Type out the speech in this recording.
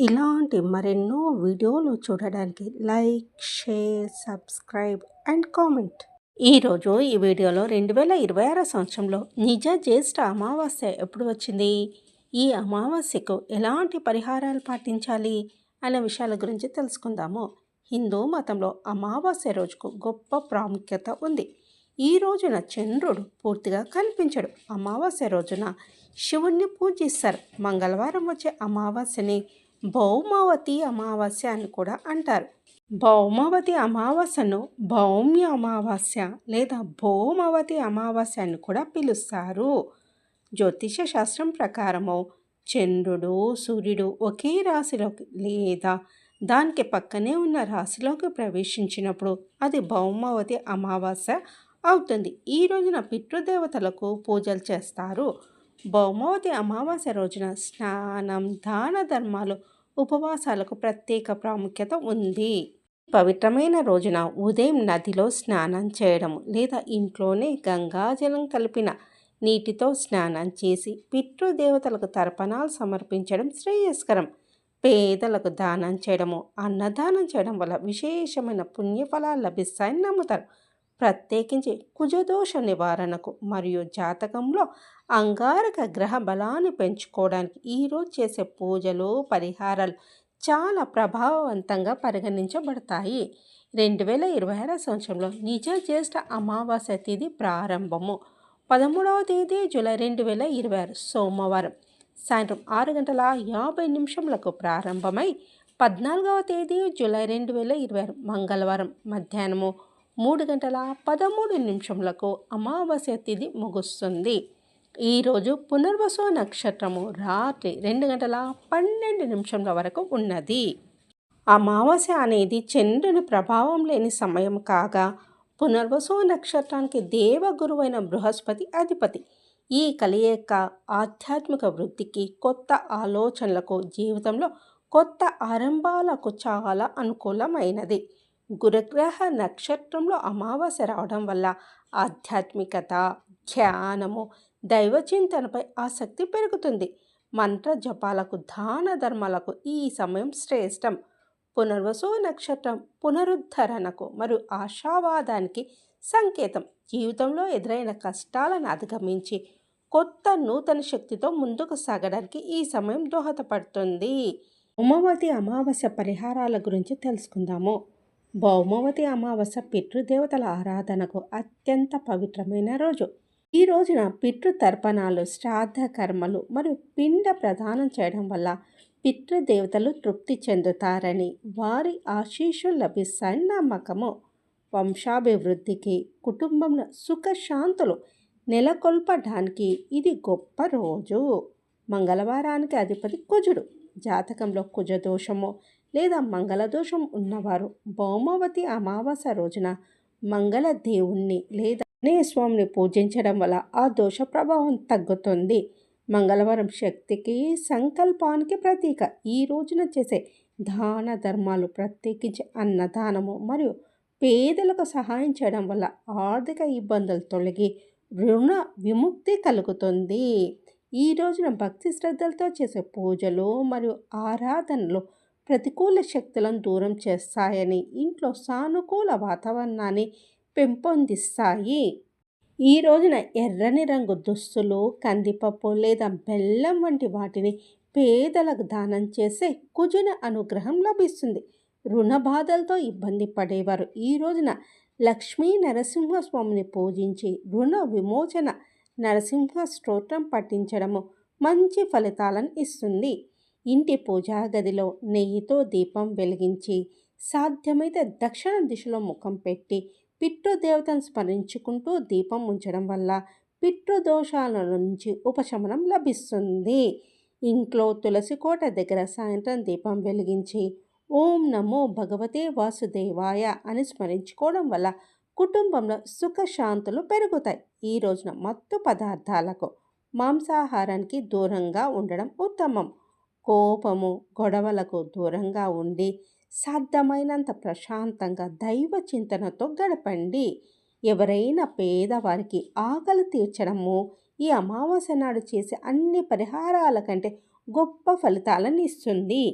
ఇలాంటి మరెన్నో వీడియోలు చూడడానికి like, share, subscribe and comment. ఈరోజు ఈ వీడియోలో 2026 సంవత్సరంలో నిజ జ్యేష్ఠ అమావాస్య ఎప్పుడు వచ్చింది, ఈ అమావాస్యకు ఎలాంటి పరిహారాలు పాటించాలి అనే విషయాల గురించి తెలుసుకుందాము. హిందూ మతంలో అమావాస్య రోజుకు గొప్ప ప్రాముఖ్యత ఉంది. ఈ రోజున చంద్రుడు పూర్తిగా కనిపించడు. అమావాస్య రోజున శివుణ్ణి పూజిస్తారు. మంగళవారం వచ్చే అమావాస్యని భౌమవతి అమావాస్య అని కూడా అంటారు. భౌమవతి అమావాస్యను భౌమ్య అమావాస్య లేదా భౌమవతి అమావాస్య అని కూడా పిలుస్తారు. జ్యోతిష శాస్త్రం ప్రకారము చంద్రుడు, సూర్యుడు ఒకే రాశిలోకి లేదా దానికి పక్కనే ఉన్న రాశిలోకి ప్రవేశించినప్పుడు అది భౌమవతి అమావాస్య అవుతుంది. ఈ రోజున పితృదేవతలకు పూజలు చేస్తారు. భౌమవతి అమావాస్య రోజున స్నానం, దాన ధర్మాలు, ఉపవాసాలకు ప్రత్యేక ప్రాముఖ్యత ఉంది. పవిత్రమైన రోజున ఉదయం నదిలో స్నానం చేయడం లేదా ఇంట్లోనే గంగాజలం కలిపిన నీటితో స్నానం చేసి పితృదేవతలకు తర్పణాలు సమర్పించడం శ్రేయస్కరం. పేదలకు దానం చేయడము, అన్నదానం చేయడం వల్ల విశేషమైన పుణ్యఫలాలు లభిస్తాయని నమ్ముతారు. ప్రత్యేకించి కుజదోష నివారణకు మరియు జాతకంలో అంగారక గ్రహ బలాన్ని పెంచుకోవడానికి ఈరోజు చేసే పూజలు, పరిహారాలు చాలా ప్రభావవంతంగా పరిగణించబడతాయి. 2026 సంవత్సరంలో నిజ జ్యేష్ఠ అమావాస్య తిథి ప్రారంభము 13వ తేదీ జూలై 2026 సోమవారం సాయంత్రం 6:50 ప్రారంభమై 14వ తేదీ జూలై 2026 మంగళవారం మధ్యాహ్నము 3:13 అమావాస్య తిథి ముగుస్తుంది. ఈరోజు పునర్వసు నక్షత్రము రాత్రి 2:12 వరకు ఉన్నది. అమావాస్య అనేది చంద్రుని ప్రభావం లేని సమయం కాగా పునర్వసు నక్షత్రానికి దేవగురువైన బృహస్పతి అధిపతి. ఈ కలియక ఆధ్యాత్మిక వృద్ధికి, కొత్త ఆలోచనలకు, జీవితంలో కొత్త ఆరంభాలకు చాలా అనుకూలమైనది. గురుగ్రహ నక్షత్రంలో అమావాస్య రావడం వల్ల ఆధ్యాత్మికత, ధ్యానము, దైవచింతనపై ఆసక్తి పెరుగుతుంది. మంత్ర జపాలకు, దాన ధర్మాలకు ఈ సమయం శ్రేష్టం. పునర్వసు నక్షత్రం పునరుద్ధరణకు మరియు ఆశావాదానికి సంకేతం. జీవితంలో ఎదురైన కష్టాలను అధిగమించి కొత్త నూతన శక్తితో ముందుకు సాగడానికి ఈ సమయం దోహదపడుతుంది. భౌమవతి అమావాస్య పరిహారాల గురించి తెలుసుకుందాము. భౌమవతి అమావాస్య పితృదేవతల ఆరాధనకు అత్యంత పవిత్రమైన రోజు. ఈ రోజున పితృతర్పణాలు, శ్రాద్ధ కర్మలు మరియు పిండ ప్రదానం చేయడం వల్ల పితృదేవతలు తృప్తి చెందుతారని, వారి ఆశీస్సులు లభిస్తాయని నమ్మకము. వంశాభివృద్ధికి, కుటుంబంలో సుఖశాంతులు నెలకొల్పడానికి ఇది గొప్ప రోజు. మంగళవారానికి అధిపతి కుజుడు. జాతకంలో కుజదోషము లేదా మంగళదోషం ఉన్నవారు భౌమవతి అమావాస్య రోజున మంగళ దేవుణ్ణి లేదా స్వామిని పూజించడం వల్ల ఆ దోష ప్రభావం తగ్గుతుంది. మంగళవారం శక్తికి, సంకల్పానికి ప్రతీక. ఈ రోజున చేసే దాన ధర్మాలు, ప్రత్యేకించి అన్నదానము మరియు పేదలకు సహాయం చేయడం వల్ల ఆర్థిక ఇబ్బందులు తొలగి రుణ విముక్తి కలుగుతుంది. ఈ రోజున భక్తి శ్రద్ధలతో చేసే పూజలు మరియు ఆరాధనలు ప్రతికూల శక్తులను దూరం చేస్తాయని, ఇంట్లో సానుకూల వాతావరణాన్ని పెంపొందిస్తాయి. ఈ రోజున ఎర్రని రంగు దుస్తులు, కందిపప్పు లేదా బెల్లం వంటి వాటిని పేదలకు దానం చేసే కుజుని అనుగ్రహం లభిస్తుంది. రుణ బాధలతో ఇబ్బంది పడేవారు ఈ రోజున లక్ష్మీ నరసింహస్వామిని పూజించి రుణ విమోచన నరసింహ స్తోత్రం పఠించడము మంచి ఫలితాలను ఇస్తుంది. ఇంటి పూజా గదిలో నెయ్యితో దీపం వెలిగించి సాధ్యమైతే దక్షిణ దిశలో ముఖం పెట్టి పితృదేవతను స్మరించుకుంటూ దీపం ఉంచడం వల్ల పితృదోషాల నుంచి ఉపశమనం లభిస్తుంది. ఇంట్లో తులసి కోట దగ్గర సాయంత్రం దీపం వెలిగించి ఓం నమో భగవతే వాసుదేవాయ అని స్మరించుకోవడం వల్ల కుటుంబంలో సుఖశాంతులు పెరుగుతాయి. ఈ రోజున మత్తు పదార్థాలకు, మాంసాహారానికి దూరంగా ఉండడం ఉత్తమం. కోపము, గొడవలకు దూరంగా ఉండి సాధ్యమైనంత ప్రశాంతంగా దైవ చింతనతో గడపండి. ఎవరైనా పేదవారికి ఆకలి తీర్చడము ఈ అమావాస్య నాడు చేసే అన్ని పరిహారాల కంటే గొప్ప ఫలితాలను ఇస్తుంది.